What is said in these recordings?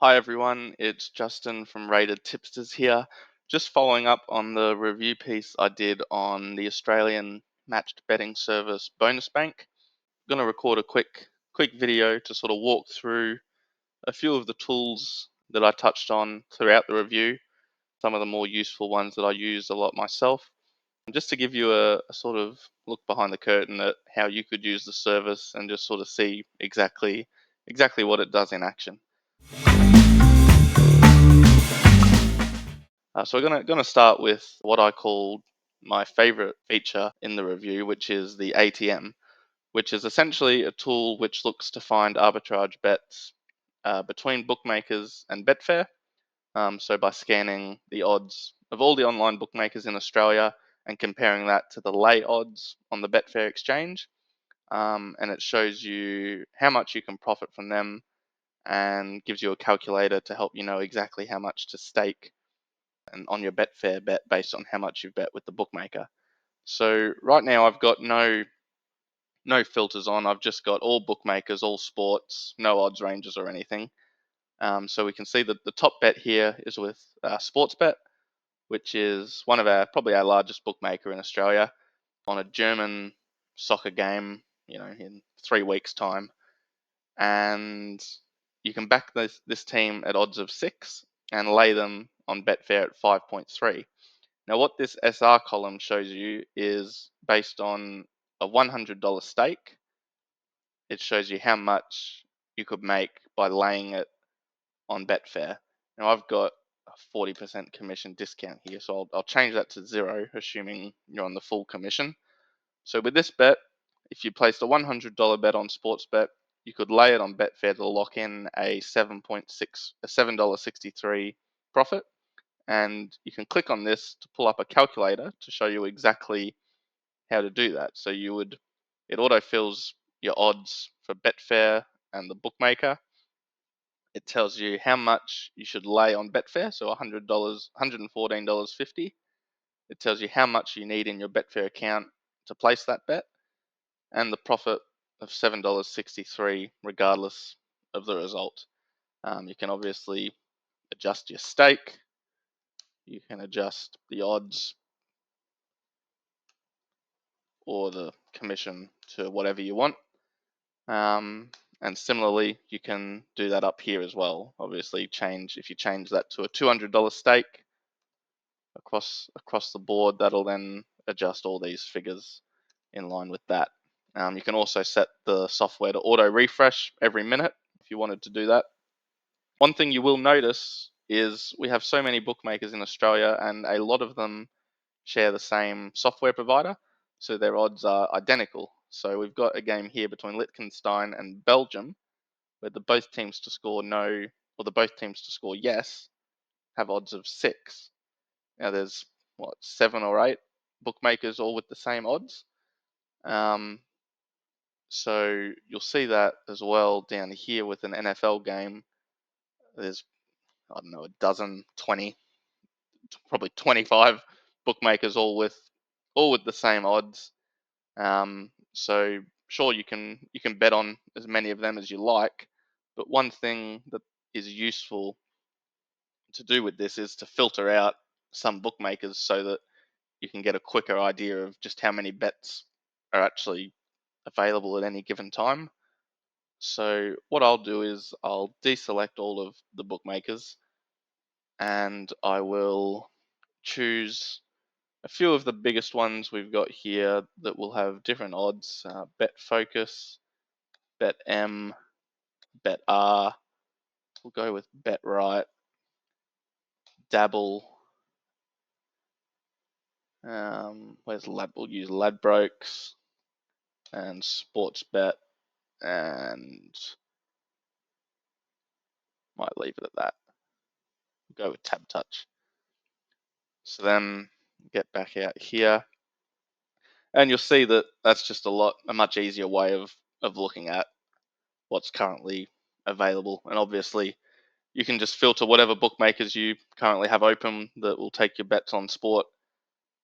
Hi everyone, it's Justin from Rated Tipsters here. Just following up on the review piece I did on the Australian matched betting service Bonusbank. I'm going to record a quick video to sort of walk through a few of the tools that I touched on throughout the review, some of the more useful ones that I use a lot myself, and just to give you a sort of look behind the curtain at how you could use the service and just sort of see exactly what it does in action. So we're gonna start with what I call my favorite feature in the review, which is the ATM, which is essentially a tool which looks to find arbitrage bets between bookmakers and Betfair. So by scanning the odds of all the online bookmakers in Australia and comparing that to the lay odds on the Betfair exchange, and it shows you how much you can profit from them and gives you a calculator to help you know exactly how much to stake and on your Betfair bet based on how much you've bet with the bookmaker. So right now I've got no filters on. I've just got all bookmakers, all sports, no odds ranges or anything. So we can see that the top bet here is with Sportsbet, which is one of probably our largest bookmaker in Australia, on a German soccer game, in 3 weeks' time, and you can back this team at odds of 6 and lay them on Betfair at 5.3. Now, what this SR column shows you is based on a $100 stake. It shows you how much you could make by laying it on Betfair. Now, I've got a 40% commission discount here, so I'll change that to 0, assuming you're on the full commission. So with this bet, if you placed a $100 bet on Sportsbet, you could lay it on Betfair to lock in a $7.63 profit. And you can click on this to pull up a calculator to show you exactly how to do that. So it autofills your odds for Betfair and the bookmaker. It tells you how much you should lay on Betfair, so $100, $114.50. It tells you how much you need in your Betfair account to place that bet, and the profit of $7.63 regardless of the result. You can obviously adjust your stake. You can adjust the odds or the commission to whatever you want. And similarly, you can do that up here as well. Obviously, if you change that to a $200 stake across the board, that'll then adjust all these figures in line with that. You can also set the software to auto refresh every minute if you wanted to do that. One thing you will notice is we have so many bookmakers in Australia, and a lot of them share the same software provider, so their odds are identical. So we've got a game here between Liechtenstein and Belgium, where the both teams to score no, or the both teams to score yes, have odds of 6. Now there's 7 or 8 bookmakers all with the same odds. So you'll see that as well down here with an NFL game. There's, I don't know, a dozen, 20, probably 25 bookmakers all with the same odds. So sure, you can bet on as many of them as you like, but one thing that is useful to do with this is to filter out some bookmakers so that you can get a quicker idea of just how many bets are actually available at any given time. So what I'll do is I'll deselect all of the bookmakers, and I will choose a few of the biggest ones we've got here that will have different odds. Bet Focus, Bet M, Bet R. We'll go with Bet Right, Dabble. We'll use Ladbrokes and Sportsbet, and might leave it at that. We'll go with Tab Touch. So then get back out here, and you'll see that that's just a much easier way of looking at what's currently available. And obviously, you can just filter whatever bookmakers you currently have open that will take your bets on sport,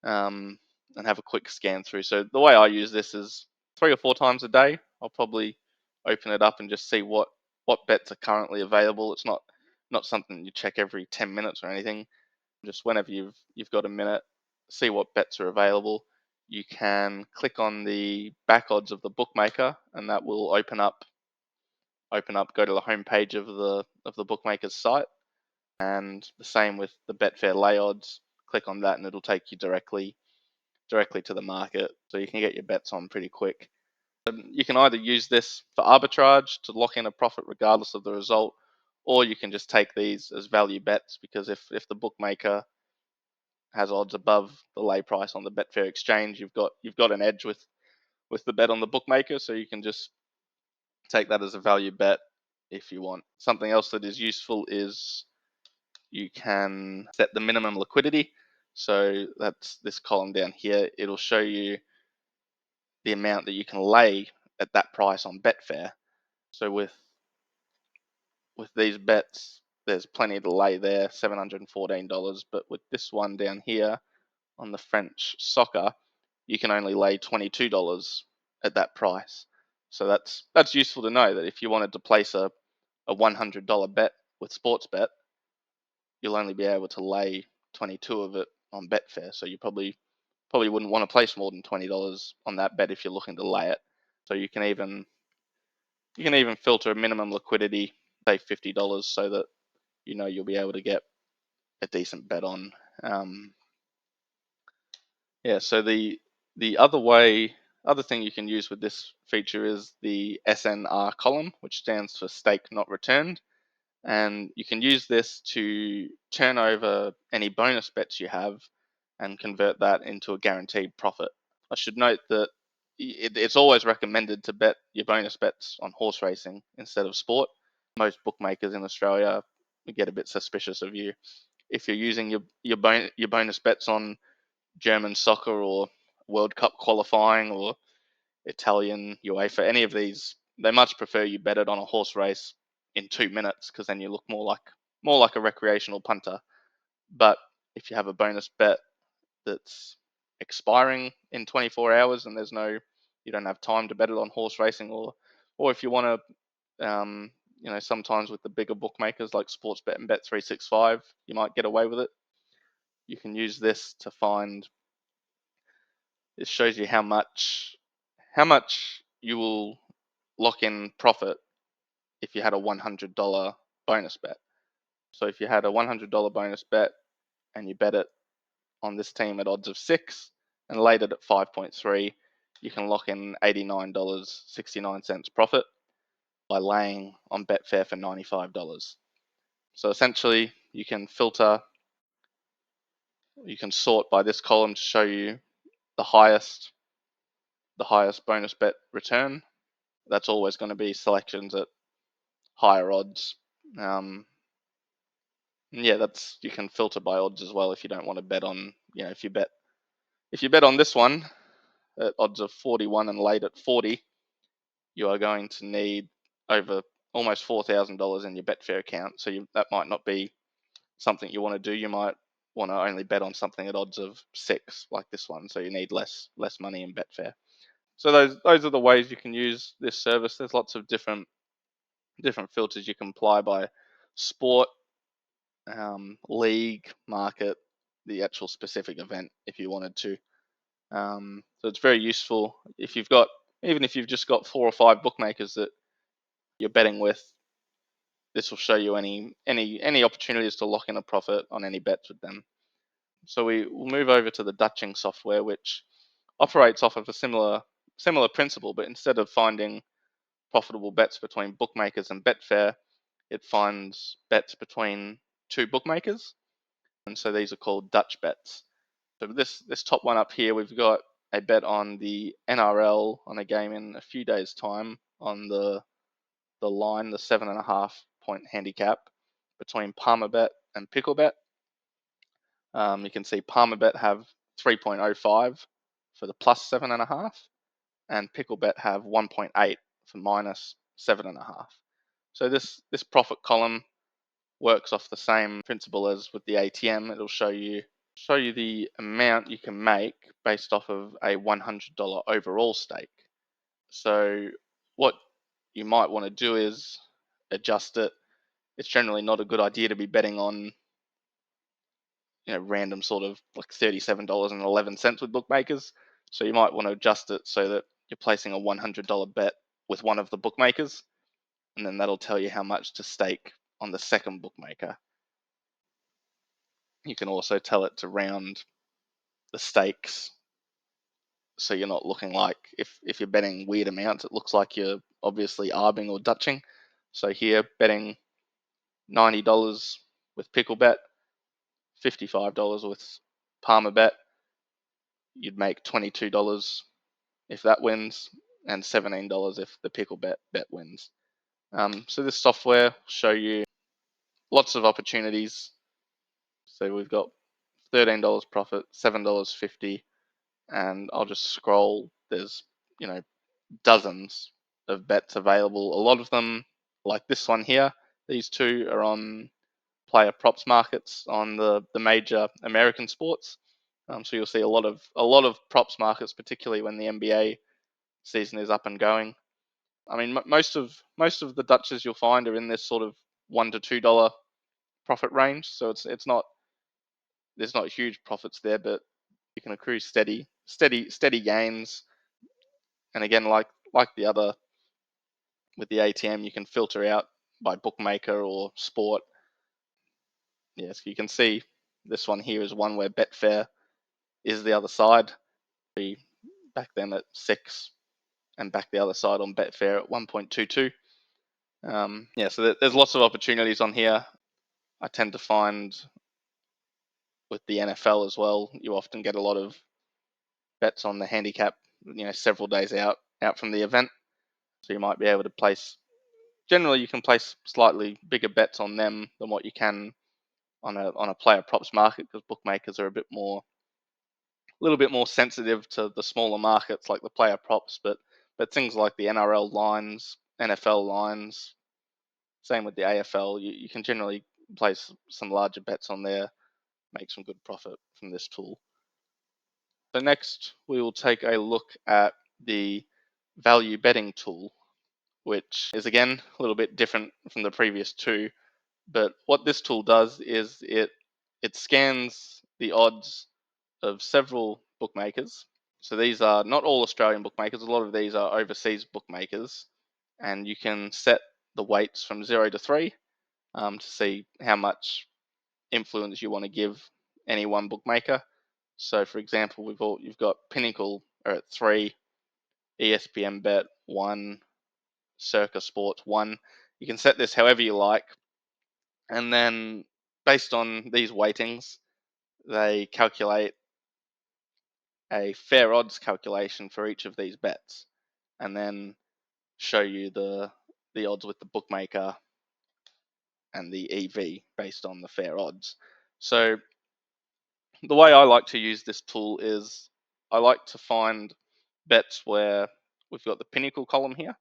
and have a quick scan through. So the way I use this is 3 or 4 times a day. I'll probably open it up and just see what bets are currently available. It's not not something you check every 10 minutes or anything. Just whenever you've got a minute, see what bets are available. You can click on the back odds of the bookmaker, and that will open up, go to the home page of the bookmaker's site. And the same with the Betfair lay odds. Click on that, and it'll take you directly to the market, so you can get your bets on pretty quick. You can either use this for arbitrage to lock in a profit regardless of the result, or you can just take these as value bets, because if the bookmaker has odds above the lay price on the Betfair exchange, you've got an edge with the bet on the bookmaker, so you can just take that as a value bet if you want. Something else that is useful is you can set the minimum liquidity. So that's this column down here. It'll show you the amount that you can lay at that price on Betfair. So with these bets, there's plenty to lay there, $714. But with this one down here on the French soccer, you can only lay $22 at that price. So that's useful to know, that if you wanted to place a $100 bet with Sportsbet, you'll only be able to lay 22 of it on Betfair. So you probably wouldn't want to place more than $20 on that bet if you're looking to lay it. So you can even filter a minimum liquidity, say $50, so that you'll be able to get a decent bet on. Yeah. So the other thing you can use with this feature is the SNR column, which stands for stake not returned. And you can use this to turn over any bonus bets you have and convert that into a guaranteed profit. I should note that it's always recommended to bet your bonus bets on horse racing instead of sport. Most bookmakers in Australia get a bit suspicious of you if you're using your bonus bets on German soccer or World Cup qualifying or Italian UEFA. Any of these, they much prefer you bet it on a horse race in 2 minutes, because then you look more like a recreational punter. But if you have a bonus bet that's expiring in 24 hours and you don't have time to bet it on horse racing, or if you want to, sometimes with the bigger bookmakers like Sportsbet and Bet365, you might get away with it. You can use this to find. It shows you how much you will lock in profit if you had a $100 bonus bet. So if you had a $100 bonus bet and you bet it on this team at odds of 6 and laid it at 5.3, you can lock in $89.69 profit by laying on Betfair for $95. So essentially, you can sort by this column to show you the highest bonus bet return. That's always going to be selections at higher odds. Yeah, you can filter by odds as well if you don't want to bet on, if you bet on this one at odds of 41 and laid at 40, you are going to need over almost $4,000 in your Betfair account. So that might not be something you want to do. You might want to only bet on something at odds of 6, like this one. So you need less money in Betfair. So those are the ways you can use this service. There's lots of different filters you can apply by sport, league, market, the actual specific event if you wanted to. So it's very useful even if you've just got 4 or 5 bookmakers that you're betting with. This will show you any opportunities to lock in a profit on any bets with them. So we will move over to the Dutching software, which operates off of a similar principle, but instead of finding profitable bets between bookmakers and Betfair, it finds bets between 2 bookmakers, and so these are called Dutch bets. So this top one up here, we've got a bet on the NRL on a game in a few days' time on the line, the 7.5 point handicap between Palmerbet and Picklebet. You can see Palmerbet have 3.05 for the plus 7.5, and Picklebet have 1.8 for minus 7.5. So this profit column works off the same principle as with the ATM. It'll show you the amount you can make based off of a $100 overall stake. So what you might want to do is adjust it it's generally not a good idea to be betting on random sort of like $37.11 with bookmakers. So you might want to adjust it so that you're placing a $100 bet with one of the bookmakers, and then that'll tell you how much to stake on the second bookmaker. You can also tell it to round the stakes, so you're not looking like, if you're betting weird amounts, it looks like you're obviously arbing or dutching. So here, betting $90 with pickle bet, $55 with Palmer bet, you'd make $22 if that wins, and $17 if the pickle bet wins. So this software will show you lots of opportunities. So we've got $13 profit, $7.50, and I'll just scroll. There's dozens of bets available. A lot of them, like this one here, these two are on player props markets on the major American sports. So you'll see a lot of props markets, particularly when the NBA season is up and going. I mean, most of the Dutches you'll find are in this sort of $1 to $2 profit range. So it's not there's not huge profits there, but you can accrue steady gains. And again, like the other with the ATM, you can filter out by bookmaker or sport. Yes, you can see this one here is one where Betfair is the other side. Be back then at 6, and back the other side on Betfair at 1.22. So there's lots of opportunities on here. I tend to find with the NFL as well, you often get a lot of bets on the handicap, several days out from the event. So you might be able to place. Generally, you can place slightly bigger bets on them than what you can on a player props market, because bookmakers are a little bit more sensitive to the smaller markets like the player props, but things like the NRL lines, NFL lines, same with the AFL, you can generally place some larger bets on there, make some good profit from this tool. So next, we will take a look at the value betting tool, which is again a little bit different from the previous two. But what this tool does is it scans the odds of several bookmakers. So these are not all Australian bookmakers. A lot of these are overseas bookmakers, and you can set the weights from 0 to 3 to see how much influence you want to give any one bookmaker. So, for example, you've got Pinnacle are at 3, ESPN Bet 1, Circa Sports 1. You can set this however you like, and then based on these weightings, they calculate a fair odds calculation for each of these bets, and then show you the odds with the bookmaker and the EV based on the fair odds. So the way I like to use this tool is I like to find bets where we've got the Pinnacle column here.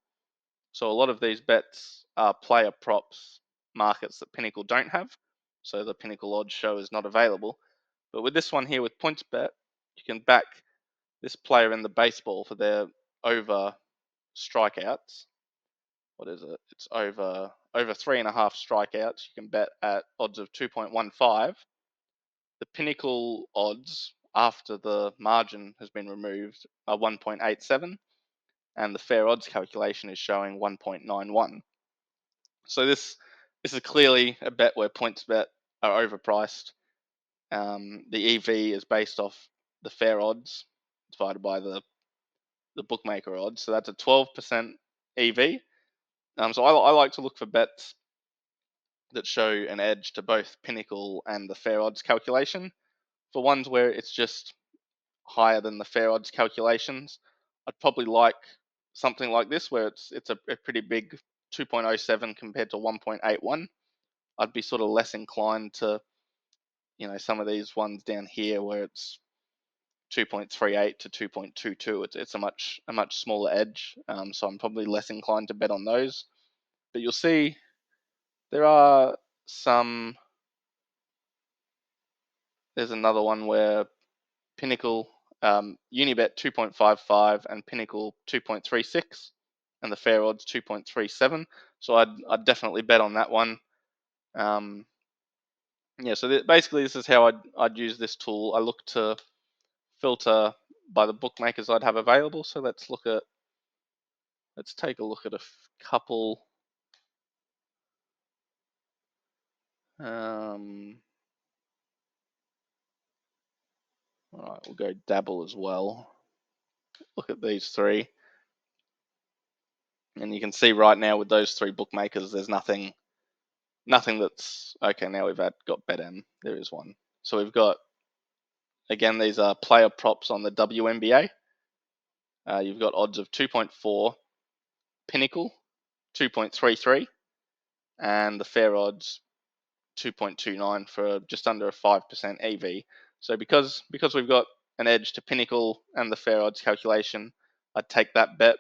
So a lot of these bets are player props markets that Pinnacle don't have. So the Pinnacle odds show is not available. But with this one here with PointsBet, you can back this player in the baseball for their over strikeouts. What is it? It's over 3.5 strikeouts. You can bet at odds of 2.15. The Pinnacle odds after the margin has been removed are 1.87, and the fair odds calculation is showing 1.91. So this is clearly a bet where PointsBet are overpriced. The EV is based off the fair odds divided by the bookmaker odds, so that's a 12% EV. So I like to look for bets that show an edge to both Pinnacle and the fair odds calculation. For ones where it's just higher than the fair odds calculations, I'd probably like something like this, where it's a pretty big 2.07 compared to 1.81. I'd be sort of less inclined to, some of these ones down here where it's 2.38 to 2.22. It's a much smaller edge, so I'm probably less inclined to bet on those. But you'll see there are some. There's another one where Pinnacle, Unibet 2.55 and Pinnacle 2.36, and the fair odds 2.37. So I'd definitely bet on that one. Yeah, so basically this is how I'd use this tool. I look to filter by the bookmakers I'd have available. So let's take a look at a couple. All right, we'll go dabble as well. Look at these three, and you can see right now with those three bookmakers, there's nothing that's okay. Now got BetM. There is one. So we've got, again, these are player props on the WNBA. You've got odds of 2.4, Pinnacle 2.33, and the fair odds 2.29 for just under a 5% EV. So because we've got an edge to Pinnacle and the fair odds calculation, I'd take that bet.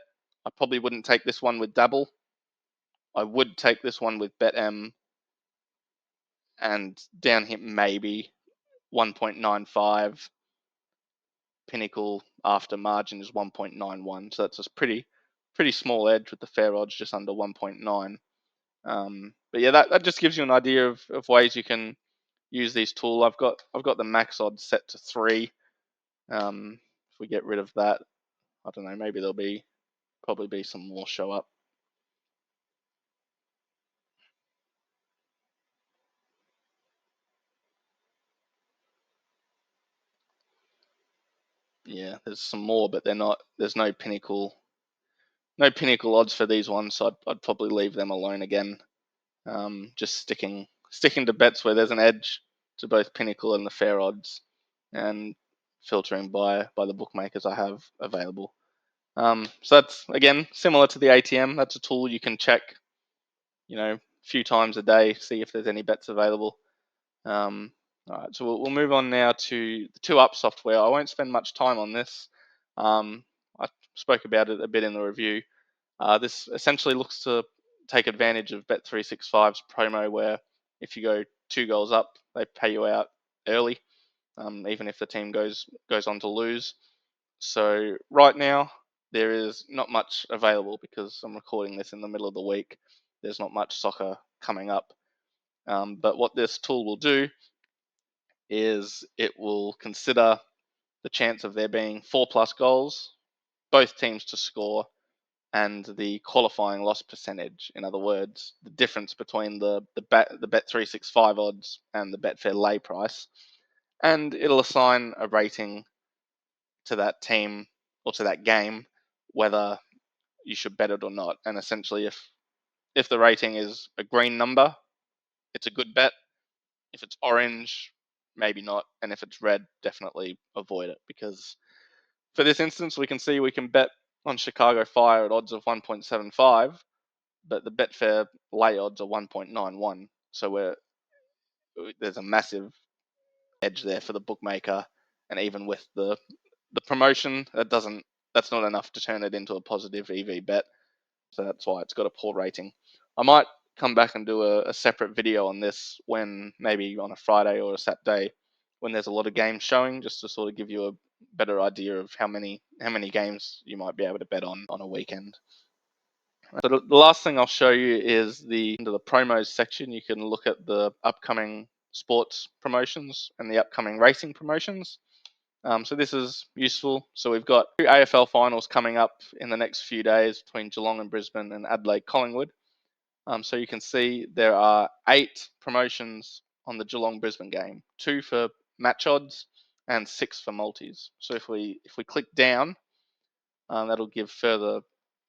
I probably wouldn't take this one with Dabble. I would take this one with BetM, and down here maybe 1.95. Pinnacle after margin is 1.91, so that's a pretty small edge with the fair odds just under 1.9. But yeah, that just gives you an idea of ways you can use these tools. I've got the max odds set to 3. If we get rid of that, I don't know, maybe probably be some more show up. Yeah, there's some more, but there's no pinnacle odds for these ones, so I'd probably leave them alone again. Just sticking to bets where there's an edge to both Pinnacle and the fair odds, and filtering by the bookmakers I have available. So that's, again, similar to the ATM. That's a tool you can check, a few times a day, see if there's any bets available. All right, so we'll move on now to the 2Up software. I won't spend much time on this. I spoke about it a bit in the review. This essentially looks to take advantage of Bet365's promo, where if you go 2 goals up, they pay you out early, even if the team goes on to lose. So right now there is not much available because I'm recording this in the middle of the week. There's not much soccer coming up. But what this tool will do is it will consider the chance of there being 4+ goals, both teams to score, and the qualifying loss percentage. In other words, the difference between the Bet365 odds and the Betfair lay price, and it'll assign a rating to that team or to that game, whether you should bet it or not. And essentially, if the rating is a green number, it's a good bet. If it's orange, maybe not, and if it's red, definitely avoid it, because for this instance, we can bet on Chicago Fire at odds of 1.75, but the Betfair lay odds are 1.91. So there's a massive edge there for the bookmaker, and even with the promotion, that's not enough to turn it into a positive EV bet. So that's why it's got a poor rating. I might come back and do a separate video on this, when maybe on a Friday or a Saturday, when there's a lot of games showing, just to sort of give you a better idea of how many games you might be able to bet on a weekend. So the last thing I'll show you is under the promos section. You can look at the upcoming sports promotions and the upcoming racing promotions. So this is useful. So we've got 2 AFL finals coming up in the next few days between Geelong and Brisbane and Adelaide Collingwood. So you can see there are 8 promotions on the Geelong Brisbane game, 2 for match odds and 6 for multis. So if we click down, that'll give further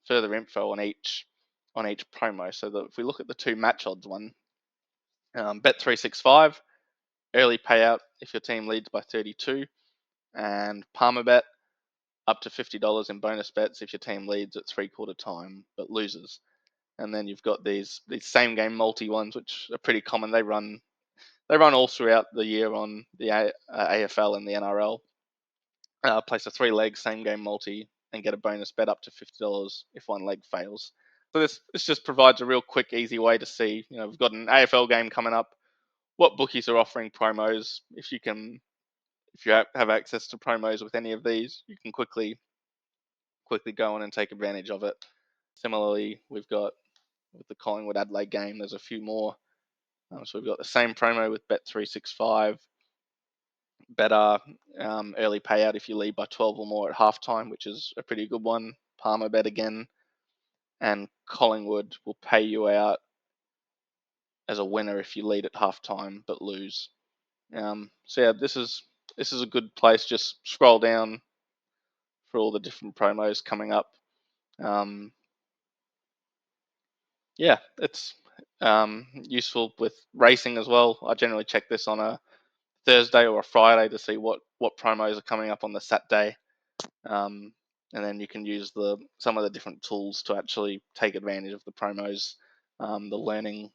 info on each promo. So that if we look at the 2 match odds one, Bet365 early payout if your team leads by 32, and Palmerbet up to $50 in bonus bets if your team leads at 3/4 time but loses. And then you've got these same game multi ones, which are pretty common. They run all throughout the year on the AFL and the NRL. Place a 3-leg same game multi and get a bonus bet up to $50 if one leg fails. So this just provides a real quick, easy way to see. We've got an AFL game coming up. What bookies are offering promos? If you have access to promos with any of these, you can quickly go on and take advantage of it. Similarly, we've got with the Collingwood Adelaide game, there's a few more So we've got the same promo with Bet365, better early payout if you lead by 12 or more at halftime, which is a pretty good one. Palmer bet again, and Collingwood will pay you out as a winner if you lead at halftime but lose. So yeah, this is a good place. Just scroll down for all the different promos coming up. Yeah, it's useful with racing as well. I generally check this on a Thursday or a Friday to see what promos are coming up on the Saturday, and then you can use some of the different tools to actually take advantage of the promos. The learning,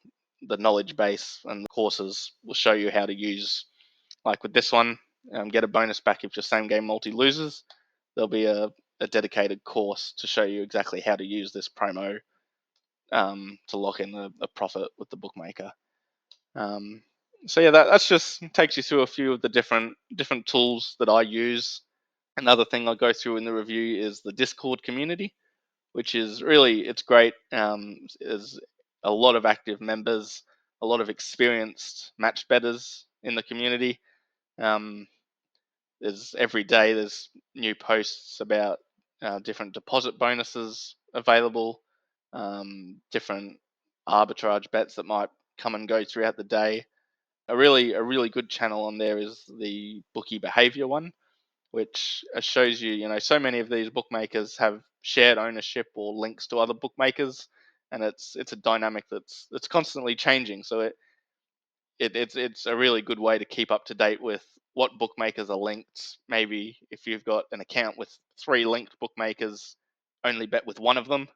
the knowledge base, and the courses will show you how to use. Like with this one, get a bonus back if your same game multi loses. There'll be a dedicated course to show you exactly how to use this promo to lock in a profit with the bookmaker. Um, so yeah, that's just takes you through a few of the different tools that I use. Another thing I'll go through in the review is the Discord community, which is it's great. There's a lot of active members, a lot of experienced match bettors in the community. Um, there's every day there's new posts about different deposit bonuses available, different arbitrage bets that might come and go throughout the day. A really good channel on there is the bookie behavior one, which shows you, so many of these bookmakers have shared ownership or links to other bookmakers, and it's a dynamic that's constantly changing. So it's a really good way to keep up to date with what bookmakers are linked. Maybe if you've got an account with 3 linked bookmakers, only bet with one of them.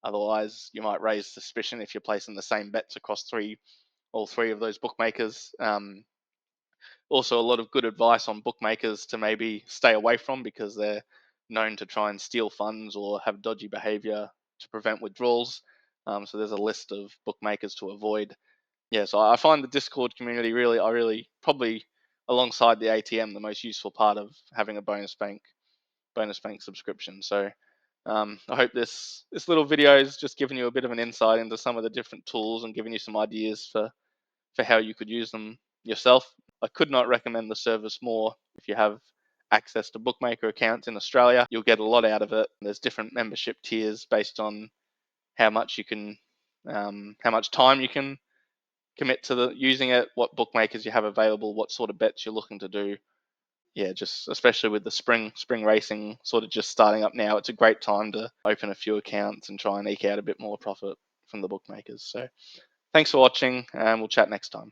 Otherwise, you might raise suspicion if you're placing the same bets across all 3 of those bookmakers. Also, a lot of good advice on bookmakers to maybe stay away from because they're known to try and steal funds or have dodgy behavior to prevent withdrawals. So there's a list of bookmakers to avoid. Yeah, so I find the Discord community I really probably alongside the ATM the most useful part of having a bonus bank subscription. So I hope this little video is just giving you a bit of an insight into some of the different tools and giving you some ideas for how you could use them yourself. I could not recommend the service more. If you have access to bookmaker accounts in Australia, you'll get a lot out of it. There's different membership tiers based on how much how much time you can commit to using it, what bookmakers you have available, what sort of bets you're looking to do. Yeah, just especially with the spring racing sort of just starting up now, it's a great time to open a few accounts and try and eke out a bit more profit from the bookmakers. So thanks for watching, and we'll chat next time.